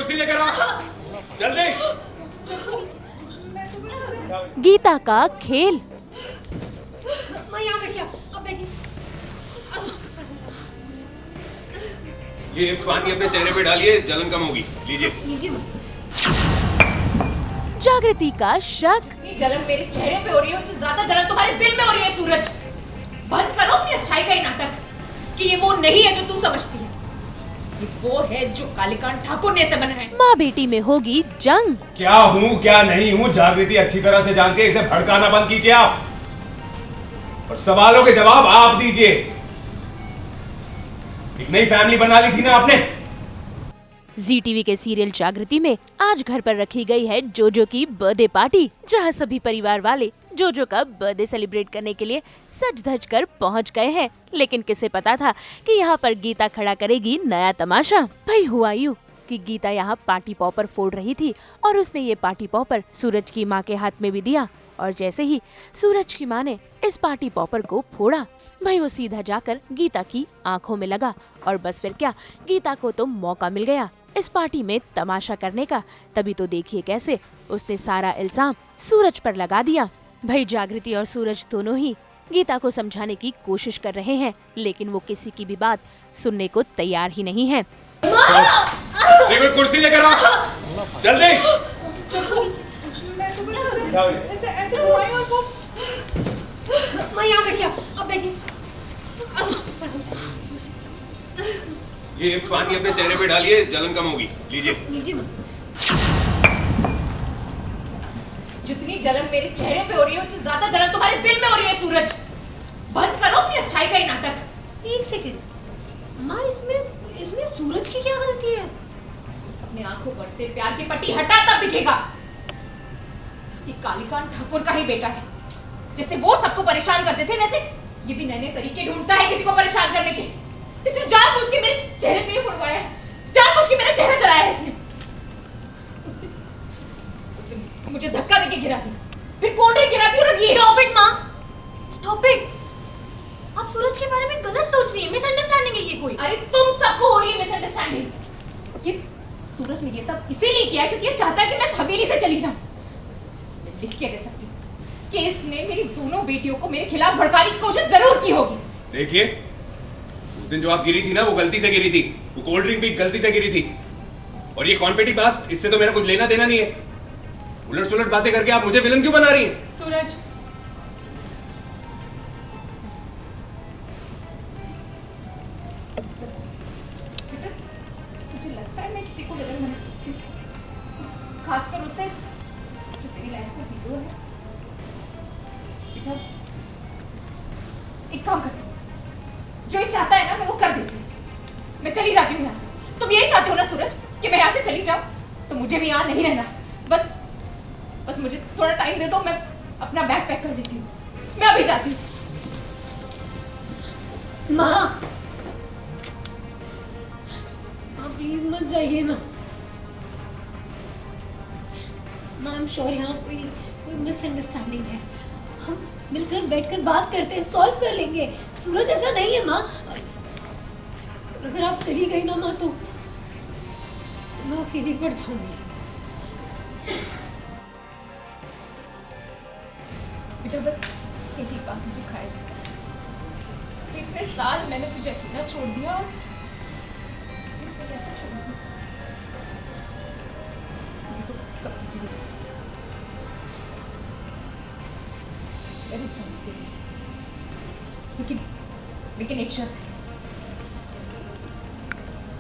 कुर्सी लेकर आ, जल्दी। गीता का खेल। माँ यहाँ बैठिए, अब बैठिए। ये पानी अपने चेहरे पे डालिए, जलन कम होगी। लीजिए। लीजिए माँ। जागृति का शक। जलन मेरे चेहरे पे हो रही है, उससे ज्यादा जलन तुम्हारे दिल में हो रही है। सूरज, बंद करो अपनी अच्छाई का ये नाटक कि ये वो नहीं है जो तू समझती है। ये वो है जो कालीकांत ठाकुर ने इसे बनाया है। माँ बेटी में होगी जंग। क्या हूँ क्या नहीं हूँ जागृति अच्छी तरह से जान के इसे भड़काना बंद कीजिए आप, और सवालों के जवाब आप दीजिए। एक नई फैमिली बना ली थी ना आपने। जी टीवी के सीरियल जागृति में आज घर पर रखी गई है जोजो की बर्थडे पार्टी, जहां सभी परिवार वाले जोजो का बर्थडे सेलिब्रेट करने के लिए सज धज कर पहुंच गए हैं। लेकिन किसे पता था कि यहाँ पर गीता खड़ा करेगी नया तमाशा। भाई हुआ यूं कि गीता यहाँ पार्टी पॉपर फोड़ रही थी और उसने ये पार्टी पॉपर सूरज की माँ के हाथ में भी दिया, और जैसे ही सूरज की माँ ने इस पार्टी पॉपर को फोड़ा, भाई वो सीधा जाकर गीता की आंखों में लगा। और बस फिर क्या, गीता को तो मौका मिल गया इस पार्टी में तमाशा करने का। तभी तो देखिए कैसे उसने सारा इल्जाम सूरज पर लगा दिया। भाई जागृति और सूरज दोनों ही गीता को समझाने की कोशिश कर रहे हैं, लेकिन वो किसी की भी बात सुनने को तैयार ही नहीं है। कोई कुर्सी लेकर आ, जल्दी। माँ यहाँ बैठिए, अब बैठिए। ये पानी अपने चेहरे पे डालिए, जलन कम होगी। लीजिए। लीजिए माँ। जितनी जलन मेरे चेहरे पे हो रही है, उससे ज्यादा जलन तुम्हारे दिल में हो रही है। सूरज, बंद करो अपनी अच्छाई का ये नाटक। एक सेकंड माँ, इसमें सूरज की क्या गलती है? अपनी आंखों पर से प्यार की पट्टी हटा तब दिखेगा कि कालीकांत ठाकुर का ही बेटा है। जैसे वो सबको परेशान करते थे, वैसे ये भी नए नए तरीके ढूंढता है किसी को परेशान करने के। इसने जानबूझ के मेरे चेहरे पे फुड़वाया है, जानबूझ के मेरा चेहरा जलाया है इसने। मुझे धक्का देके गिरा दिया, फिर कोड़े गिरा दिया, और ये स्टॉप इट माँ, स्टॉप इट। आप सूरज के बारे में गलत सोच रही है, मिसअंडरस्टैंडिंग है ये कोई। अरे तुम सबको हो रही है मिसअंडरस्टैंडिंग। ये सूरज ने ये सब इसीलिए किया क्योंकि ये चाहता है कि मैं इस हवेली से चली जाऊं। मैं लिख के दे सकती हूँ कि इसने मेरी दोनों बेटियों को मेरे खिलाफ भड़काने की कोशिश जरूर की होगी। देखिए, उस दिन जो आप गिरी थी ना, वो गलती से गिरी थी। वो कोल्ड ड्रिंक भी गलती से गिरी थी, और ये कॉन्फेटी बास, इससे तो मेरा कुछ लेना देना नहीं है। उलट सुलट बातें करके आप मुझे विलन क्यों बना रही हैं? सूरज, मुझे लगता है मैं किसी को विलन बना सकती हूँ, खासकर उसे जो तेरी लाइफ में हीरो है। बेटा, एक काम करती हूँ, जो ये चाहता है ना मैं वो कर देती हूँ। मैं चली जाती हूँ यहाँ से। तुम यही चाहते हो ना सूरज कि मैं यहाँ से चली जाऊँ? तो मुझे भी यहाँ नहीं रहना। बस मुझे थोड़ा टाइम दे दो, मैं अपना बैग पैक कर देती हूँ। मैं अभी जाती हूँ। माँ प्लीज मत जाइए ना। माँ आई एम श्योर यहाँ कोई मिसअंडरस्टैंडिंग है। हम मिलकर बैठकर बात करते हैं, सॉल्व कर लेंगे। सूरज ऐसा नहीं है माँ। अगर आप चली गई ना माँ, तो मैं अकेली पड़ जाऊंगी। बेटा बस एक ही बात मुझे खाया जाता है। इतने साल मैंने तुझे अकेला छोड़ दिया, और इसे कैसे छोड़ दूं? ये तो कभी जी मैं रुक जाऊंगी, लेकिन एक शर्त है।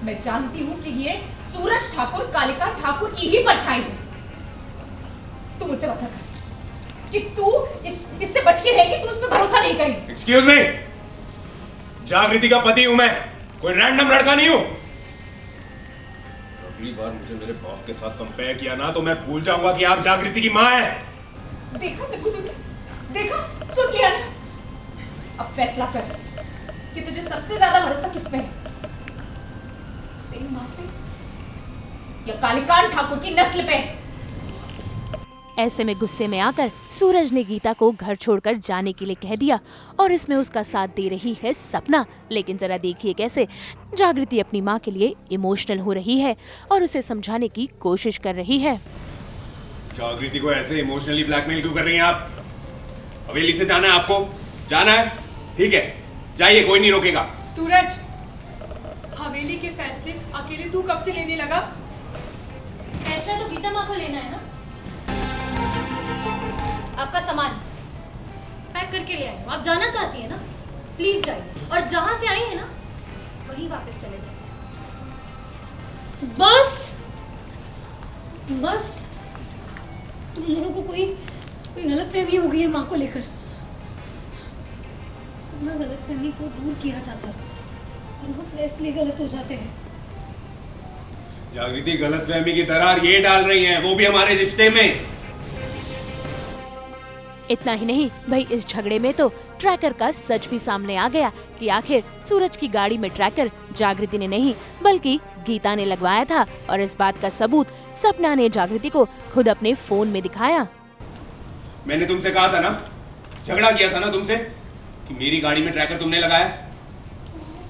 मैं जानती हूँ कि ये सूरज ठाकुर कालिका ठाकुर की ही परछाई है। तू मुझसे बता कर कि तू इससे बच के रहेगी, तू उस पर भरोसा नहीं करेगी। एक्सक्यूज मी, जागृति का पति हूं मैं, कोई रैंडम लड़का नहीं हूं। अगली बार मुझे मेरे बाप के साथ कंपेयर किया ना, तो मैं भूल जाऊंगा कि आप जागृति की मां हैं। देखा जग्गू, तुमने देखा, सुन लिया ना? अब फैसला कर कि तुझे सबसे ज्यादा भरोसा किस पे है, तेरी मां पे या कालीकांत ठाकुर की नस्ल पे? ऐसे में गुस्से में आकर सूरज ने गीता को घर छोड़कर जाने के लिए कह दिया और इसमें उसका साथ दे रही है सपना। लेकिन जरा देखिए कैसे जागृति अपनी माँ के लिए इमोशनल हो रही है और उसे समझाने की कोशिश कर रही है। जागृति को ऐसे इमोशनली ब्लैकमेल क्यों कर रही हैं आप? हवेली से जाना है आपको? जाना है? ठीक है, जाइए, कोई नहीं रोकेगा। सूरज, हवेली के फैसले अकेले तू कब से लेने लगा? फैसला तो गीता माँ को लेना है ना। आपका सामान पैक करके ले आई हूँ। आप जाना चाहती है ना, प्लीज जाइए, और जहां से आई है ना वहीं वापस चले जाइए। बस बस, तुम लोगों को कोई गलतफहमी हो गई है माँ को लेकर। गलतफहमी को दूर किया जाता है और वो फैसले गलत हो जाते हैं। जागृति गलतफहमी की दरार ये डाल रही हैं, वो भी हमारे रिश्ते में। इतना ही नहीं भाई, इस झगड़े में तो ट्रैकर का सच भी सामने आ गया कि आखिर सूरज की गाड़ी में ट्रैकर जागृति ने नहीं बल्कि गीता ने लगवाया था। और इस बात का सबूत सपना ने जागृति को खुद अपने फोन में दिखाया। मैंने तुमसे कहा था ना, झगड़ा किया था ना तुमसे कि मेरी गाड़ी में ट्रैकर तुमने लगाया।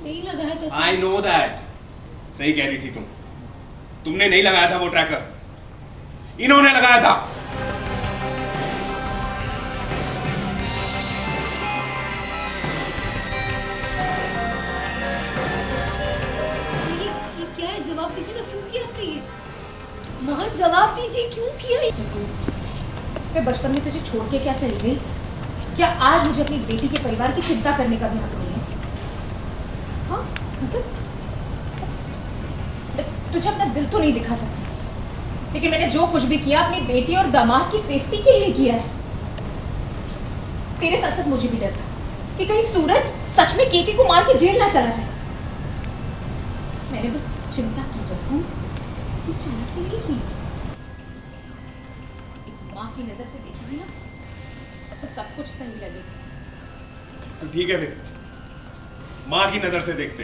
नहीं लगाया तो आई नो दैट। सही कह रही थी तुमने नहीं लगाया था वो ट्रैकर, इन्होंने लगाया था। ये क्या है? जवाब दीजिए ना, क्यों किया आपने ये? माँ जवाब दीजिए, क्यों किया ये? मैं बचपन में तुझे छोड़ के क्या चली गई? क्या आज मुझे अपनी बेटी के परिवार की चिंता करने का भी हक नहीं है? हाँ, मतलब मैं तुझे अपना दिल तो नहीं दिखा सकती, लेकिन मैंने जो कुछ भी किया अपनी बेटी और दामाद की सेफ्टी के लिए किया है। तेरे साथ साथ मुझे भी डर था कि कहीं सूरज सच में केके को मार के जेल ना चला जाए। मैंने बस चिंता की, जब हूँ चला के नहीं की। एक माँ की नजर से देखी ना तो सब कुछ सही लगेगा। तो ठीक है फिर, माँ की नजर से देखते।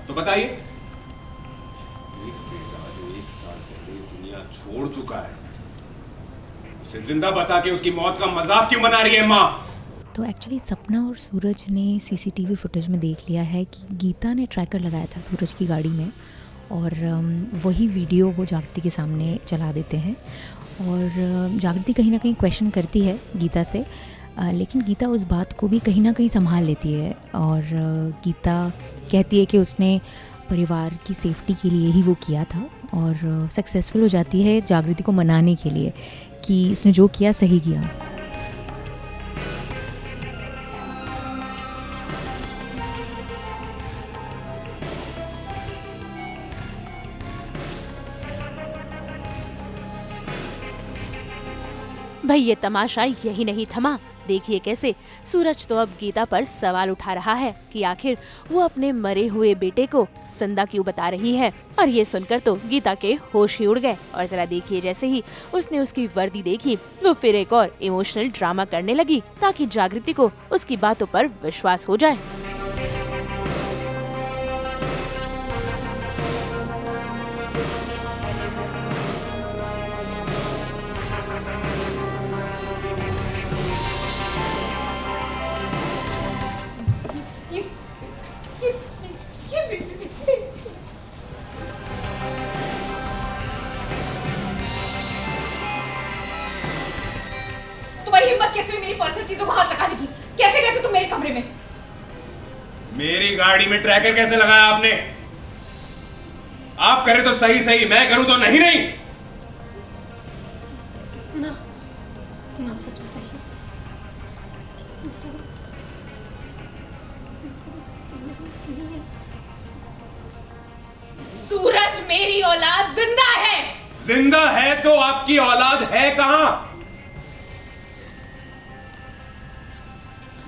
तो बताइए, एक बेटा जो 1 साल पहले दुनिया छोड़ चुका है, उसे जिंदा बता के उसकी मौत का मजाक क्यों बना रही है माँ? तो एक्चुअली सपना और सूरज ने सीसीटीवी फुटेज में देख लिया है कि गीता ने ट्रैकर लगाया था सूरज की गाड़ी में और वही वीडियो वो जागृति के सामने चला देते हैं। और जागृति कहीं ना कहीं क्वेश्चन करती है गीता से, लेकिन गीता उस बात को भी कहीं ना कहीं संभाल लेती है और गीता कहती है कि उसने परिवार की सेफ्टी के लिए ही वो किया था और सक्सेसफुल हो जाती है जागृति को मनाने के लिए कि उसने जो किया सही किया। भाई ये तमाशा यही नहीं थमा। देखिए कैसे सूरज तो अब गीता पर सवाल उठा रहा है कि आखिर वो अपने मरे हुए बेटे को जिंदा क्यों बता रही है। और ये सुनकर तो गीता के होश ही उड़ गए। और जरा देखिए जैसे ही उसने उसकी वर्दी देखी वो फिर एक और इमोशनल ड्रामा करने लगी ताकि जागृति को उसकी बातों पर विश्वास हो जाए। तुम्हारी हिम्मत कैसे हुई मेरी पर्सनल चीजों को हाथ लगाने की? कैसे गए थे तुम मेरे कमरे में? मेरी गाड़ी में ट्रैकर कैसे लगाया आपने? आप करे तो सही सही, मैं करूं तो नहीं नहीं। ना, ना सच बताइए। सूरज मेरी औलाद जिंदा है। जिंदा है तो आपकी औलाद है कहां?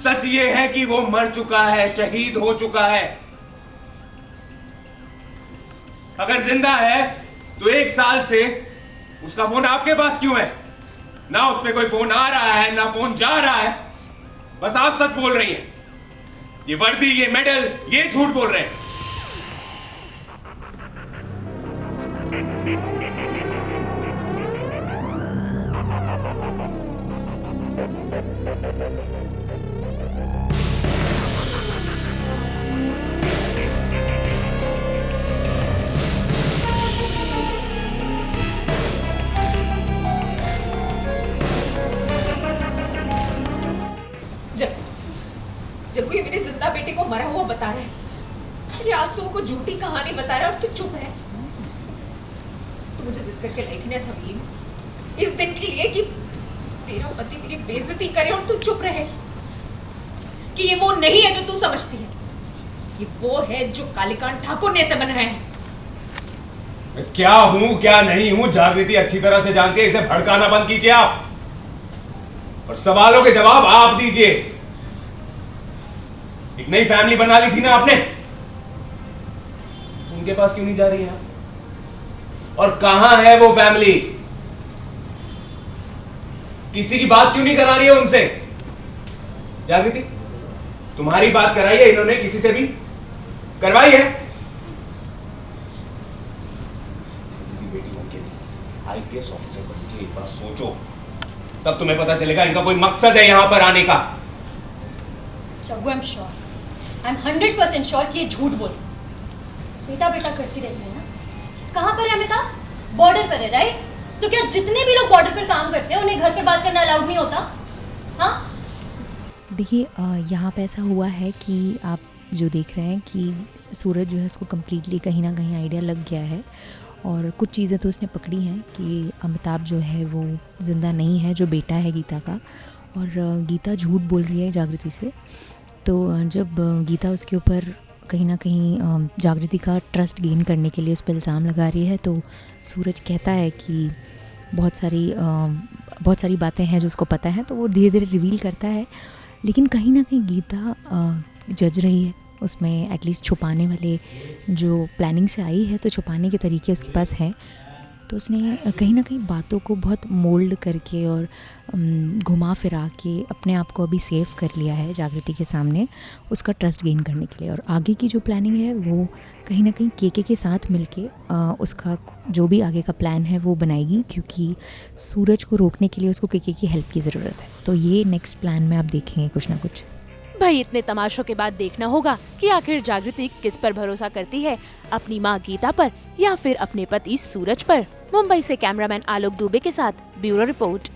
सच ये है कि वो मर चुका है, शहीद हो चुका है। अगर जिंदा है तो 1 साल से उसका फोन आपके पास क्यों है? ना उस पे कोई फोन आ रहा है ना फोन जा रहा है। बस आप सच बोल रही हैं। ये वर्दी, ये मेडल, ये झूठ बोल रहे हैं। जब कोई मेरे जिंदा बेटे को मरा हुआ बता रहा है, मेरे आंसुओं को झूठी कहानी बता रहा है और तू चुप है। तू मुझे जिद करके लाई थी ना हवेली में इस दिन के लिए कि तेरा पति मेरी बेइज्जती करे और तू चुप रहे, कि ये वो नहीं है जो तू समझती है, ये वो है जो कालीकांत ठाकुर ने इसे बनाया है। मैं क्या हूं क्या नहीं हूं जागृति अच्छी तरह से जानते, इसे भड़काना बंद कीजिए आप और सवालों के जवाब आप दीजिए। एक नई फैमिली बना ली थी ना आपने, तो उनके पास क्यों नहीं जा रही है? और कहां है वो फैमिली? किसी की बात क्यों नहीं करा रही है उनसे? जागृति, तुम्हारी बात कराई है इन्होंने किसी से भी? करवाई है? बेटी होके आईपीएस ऑफिसर बन के एक बार सोचो, तब तुम्हें पता चलेगा इनका कोई मकसद है यहां पर आने का। I am sure, I am 100% sure कि ये झूठ बोल बेटा बेटा करती रहती है ना। कहाँ पर है अमिताभ? बॉर्डर पर है, राइट? तो क्या जितने भी लोग बॉर्डर पर काम करते हैं उन्हें घर पर बात करना अलाउड नहीं होता? हाँ, देखिए यहाँ पे ऐसा हुआ है कि आप जो देख रहे हैं कि सूरज जो है उसको कम्प्लीटली कहीं ना कहीं आइडिया लग गया है और कुछ चीज़ें तो उसने पकड़ी हैं कि अमिताभ जो है वो ज़िंदा नहीं है, जो बेटा है गीता का, और गीता झूठ बोल रही है जागृति से। तो जब गीता उसके ऊपर कहीं ना कहीं जागृति का ट्रस्ट गेन करने के लिए उस पर इल्ज़ाम लगा रही है, तो सूरज कहता है कि बहुत सारी बातें हैं जो उसको पता है, तो वो धीरे धीरे रिवील करता है। लेकिन कहीं ना कहीं गीता जज रही है उसमें, एटलीस्ट छुपाने वाले जो प्लानिंग से आई है तो छुपाने के तरीके उसके पास हैं। तो उसने कहीं ना कहीं बातों को बहुत मोल्ड करके और घुमा फिरा के अपने आप को अभी सेव कर लिया है जागृति के सामने उसका ट्रस्ट गेन करने के लिए। और आगे की जो प्लानिंग है वो कहीं ना कहीं केके के साथ मिलके उसका जो भी आगे का प्लान है वो बनाएगी, क्योंकि सूरज को रोकने के लिए उसको केके की हेल्प की ज़रूरत है। तो ये नेक्स्ट प्लान में आप देखेंगे कुछ ना कुछ। भाई इतने तमाशों के बाद देखना होगा कि आखिर जागृति किस पर भरोसा करती है, अपनी माँ गीता पर या फिर अपने पति सूरज पर। मुंबई से कैमरामैन आलोक दुबे के साथ ब्यूरो रिपोर्ट।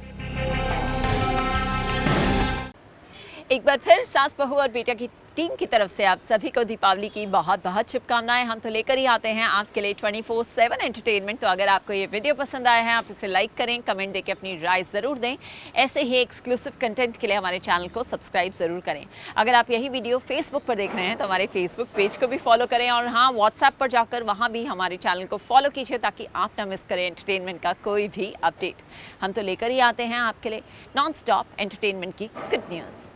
एक बार फिर सास बहू और बेटा की टीम की तरफ से आप सभी को दीपावली की बहुत बहुत शुभकामनाएं। हम तो लेकर ही आते हैं आपके लिए 24/7 एंटरटेनमेंट। तो अगर आपको ये वीडियो पसंद आया है आप इसे लाइक करें, कमेंट देके अपनी राय ज़रूर दें। ऐसे ही एक्सक्लूसिव कंटेंट के लिए हमारे चैनल को सब्सक्राइब ज़रूर करें। अगर आप यही वीडियो फेसबुक पर देख रहे हैं तो हमारे फेसबुक पेज को भी फॉलो करें, और हाँ, व्हाट्सएप पर जाकर वहाँ भी हमारे चैनल को फॉलो कीजिए ताकि आप ना मिस करें एंटरटेनमेंट का कोई भी अपडेट। हम तो लेकर ही आते हैं आपके लिए नॉन स्टॉप एंटरटेनमेंट की गुड न्यूज़।